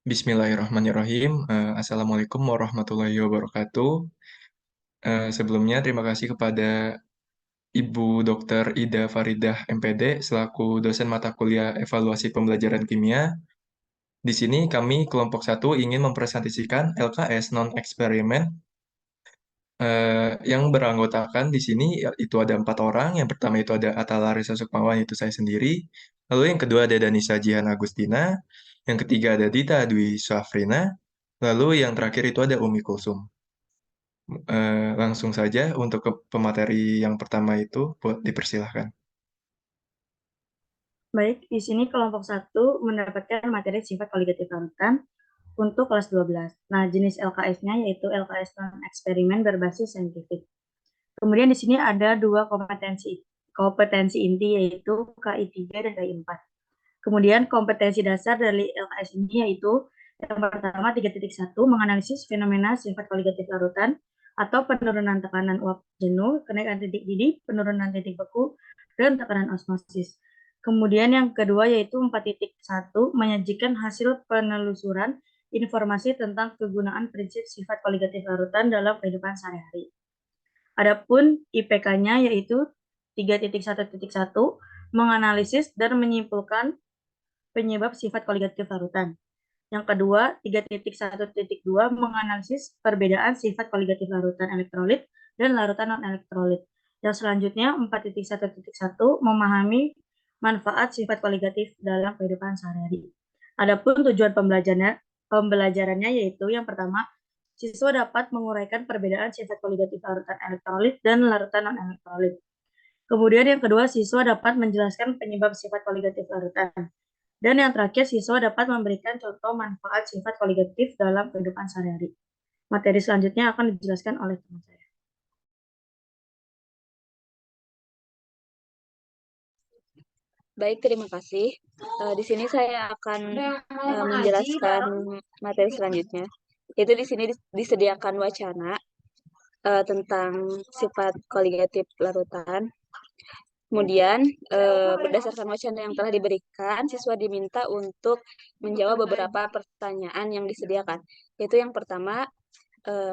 Bismillahirrahmanirrahim. Assalamualaikum warahmatullahi wabarakatuh. Sebelumnya terima kasih kepada Ibu Dr. Ida Faridah MPD selaku dosen mata kuliah evaluasi pembelajaran kimia. Di sini kami kelompok 1 ingin mempresentasikan LKS non-eksperimen yang beranggotakan di sini itu ada 4 orang. Yang pertama itu ada Atta Larissa Sukmawan, itu saya sendiri. Lalu yang kedua ada Danisa Jihan Agustina. Yang ketiga ada Dita Dwi Syafrina. Lalu yang terakhir itu ada Umi Kulsum. Langsung saja untuk ke pemateri yang pertama itu, buat dipersilahkan. Baik, di sini kelompok 1 mendapatkan materi sifat koligatif larutan untuk kelas 12. Nah, jenis LKS-nya yaitu LKS non-eksperimen berbasis saintifik. Kemudian di sini ada dua kompetensi inti yaitu KI3 dan KI4. Kemudian kompetensi dasar dari LKS ini yaitu yang pertama 3.1 menganalisis fenomena sifat koligatif larutan atau penurunan tekanan uap jenuh, kenaikan titik didih, penurunan titik beku, dan tekanan osmosis. Kemudian yang kedua yaitu 4.1 menyajikan hasil penelusuran informasi tentang kegunaan prinsip sifat koligatif larutan dalam kehidupan sehari-hari. Adapun IPK-nya yaitu 3.1.1 menganalisis dan menyimpulkan penyebab sifat koligatif larutan. Yang kedua, 3.1.2 menganalisis perbedaan sifat koligatif larutan elektrolit dan larutan non-elektrolit. Yang selanjutnya, 4.1.1 memahami manfaat sifat koligatif dalam kehidupan sehari-hari. Adapun tujuan pembelajarannya yaitu yang pertama, siswa dapat menguraikan perbedaan sifat koligatif larutan elektrolit dan larutan non-elektrolit. Kemudian yang kedua, siswa dapat menjelaskan penyebab sifat koligatif larutan. Dan yang terakhir, siswa dapat memberikan contoh manfaat sifat koligatif dalam kehidupan sehari-hari. Materi selanjutnya akan dijelaskan oleh teman saya. Baik, terima kasih. Di sini saya akan menjelaskan materi selanjutnya. Yaitu di sini disediakan wacana tentang sifat koligatif larutan. Kemudian, berdasarkan wacana yang telah diberikan, siswa diminta untuk menjawab beberapa pertanyaan yang disediakan. Yaitu yang pertama,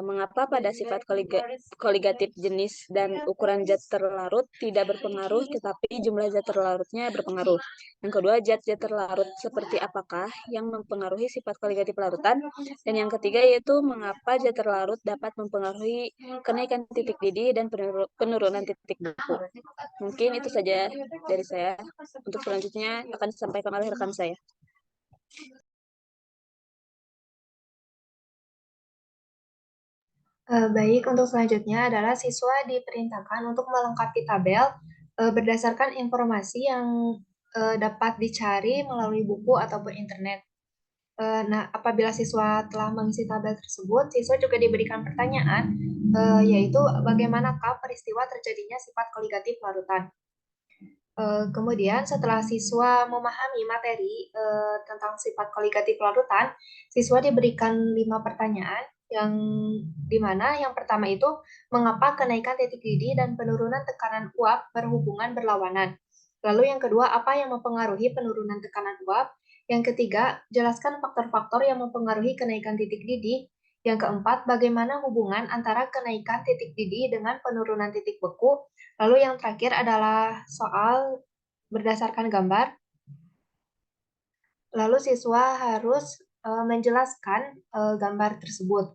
mengapa pada sifat koligatif jenis dan ukuran zat terlarut tidak berpengaruh, tetapi jumlah zat terlarutnya berpengaruh. Yang kedua, zat-zat terlarut seperti apakah yang mempengaruhi sifat koligatif larutan. Dan yang ketiga yaitu mengapa zat terlarut dapat mempengaruhi kenaikan titik didih dan penurunan titik beku. Mungkin itu saja dari saya. Untuk selanjutnya akan disampaikan oleh rekan saya. Baik, untuk selanjutnya adalah siswa diperintahkan untuk melengkapi tabel berdasarkan informasi yang dapat dicari melalui buku ataupun internet. Nah, apabila siswa telah mengisi tabel tersebut, siswa juga diberikan pertanyaan, yaitu bagaimanakah peristiwa terjadinya sifat koligatif larutan. Kemudian setelah siswa memahami materi tentang sifat koligatif larutan, siswa diberikan 5 pertanyaan yang dimana yang pertama itu mengapa kenaikan titik didih dan penurunan tekanan uap berhubungan berlawanan. Lalu yang kedua, apa yang mempengaruhi penurunan tekanan uap? Yang ketiga, jelaskan faktor-faktor yang mempengaruhi kenaikan titik didih. Yang keempat, bagaimana hubungan antara kenaikan titik didih dengan penurunan titik beku. Lalu yang terakhir adalah soal berdasarkan gambar. Lalu siswa harus menjelaskan gambar tersebut.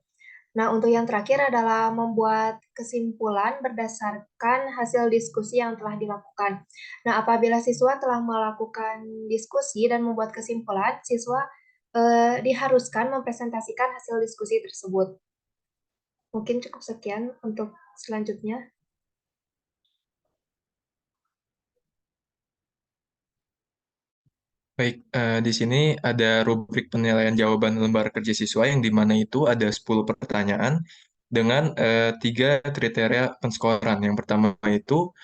Nah, untuk yang terakhir adalah membuat kesimpulan berdasarkan hasil diskusi yang telah dilakukan. Nah, apabila siswa telah melakukan diskusi dan membuat kesimpulan, siswa diharuskan mempresentasikan hasil diskusi tersebut. Mungkin cukup sekian untuk selanjutnya. Baik, di sini ada rubrik penilaian jawaban lembar kerja siswa yang di mana itu ada 10 pertanyaan dengan 3 kriteria penskoran. Yang pertama itu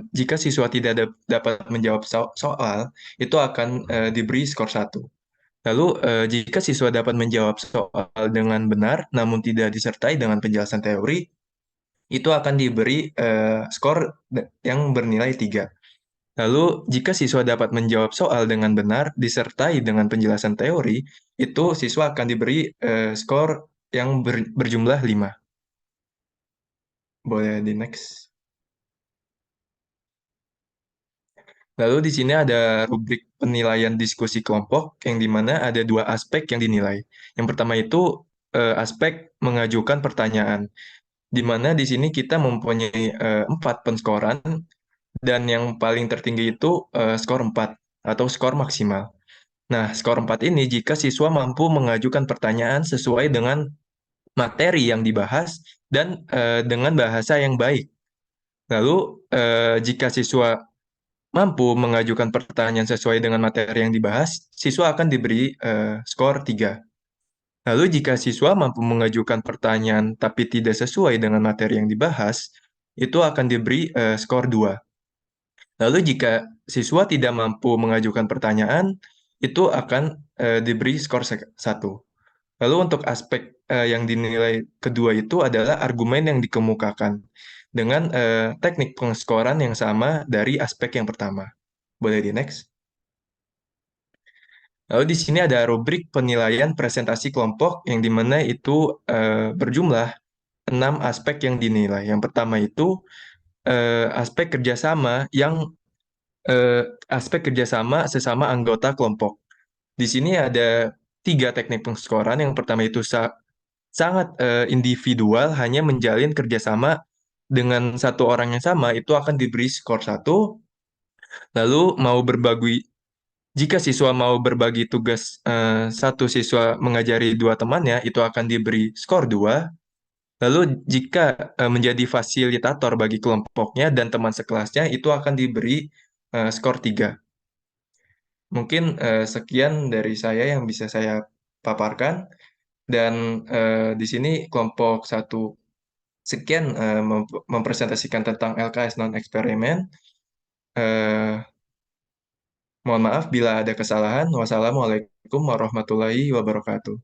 jika siswa tidak dapat menjawab soal, itu akan diberi skor 1. Lalu jika siswa dapat menjawab soal dengan benar namun tidak disertai dengan penjelasan teori, itu akan diberi skor yang bernilai 3. Lalu, jika siswa dapat menjawab soal dengan benar disertai dengan penjelasan teori, itu siswa akan diberi skor yang berjumlah 5. Boleh di next. Lalu di sini ada rubrik penilaian diskusi kelompok yang dimana ada 2 aspek yang dinilai. Yang pertama itu aspek mengajukan pertanyaan, di mana di sini kita mempunyai 4 penskoran dan yang paling tertinggi itu skor 4 atau skor maksimal. Nah, skor 4 ini jika siswa mampu mengajukan pertanyaan sesuai dengan materi yang dibahas dan dengan bahasa yang baik. Lalu, jika siswa mampu mengajukan pertanyaan sesuai dengan materi yang dibahas, siswa akan diberi skor 3. Lalu jika siswa mampu mengajukan pertanyaan tapi tidak sesuai dengan materi yang dibahas, itu akan diberi skor 2. Lalu jika siswa tidak mampu mengajukan pertanyaan, itu akan diberi skor 1. Lalu untuk aspek yang dinilai kedua itu adalah argumen yang dikemukakan dengan teknik pengskoran yang sama dari aspek yang pertama. Boleh di next. Lalu di sini ada rubrik penilaian presentasi kelompok yang dimana itu berjumlah 6 aspek yang dinilai. Yang pertama itu aspek kerjasama sesama anggota kelompok. Di sini ada 3 teknik pengskoran. Yang pertama itu sangat individual, hanya menjalin kerjasama dengan satu orang yang sama, itu akan diberi skor 1. Lalu jika siswa mau berbagi tugas, satu siswa mengajari 2 temannya, itu akan diberi skor 2. Lalu jika menjadi fasilitator bagi kelompoknya dan teman sekelasnya, itu akan diberi skor 3. Mungkin sekian dari saya yang bisa saya paparkan. Dan di sini kelompok 1 sekian mempresentasikan tentang LKS non-eksperimen. Mohon maaf bila ada kesalahan. Wassalamualaikum warahmatullahi wabarakatuh.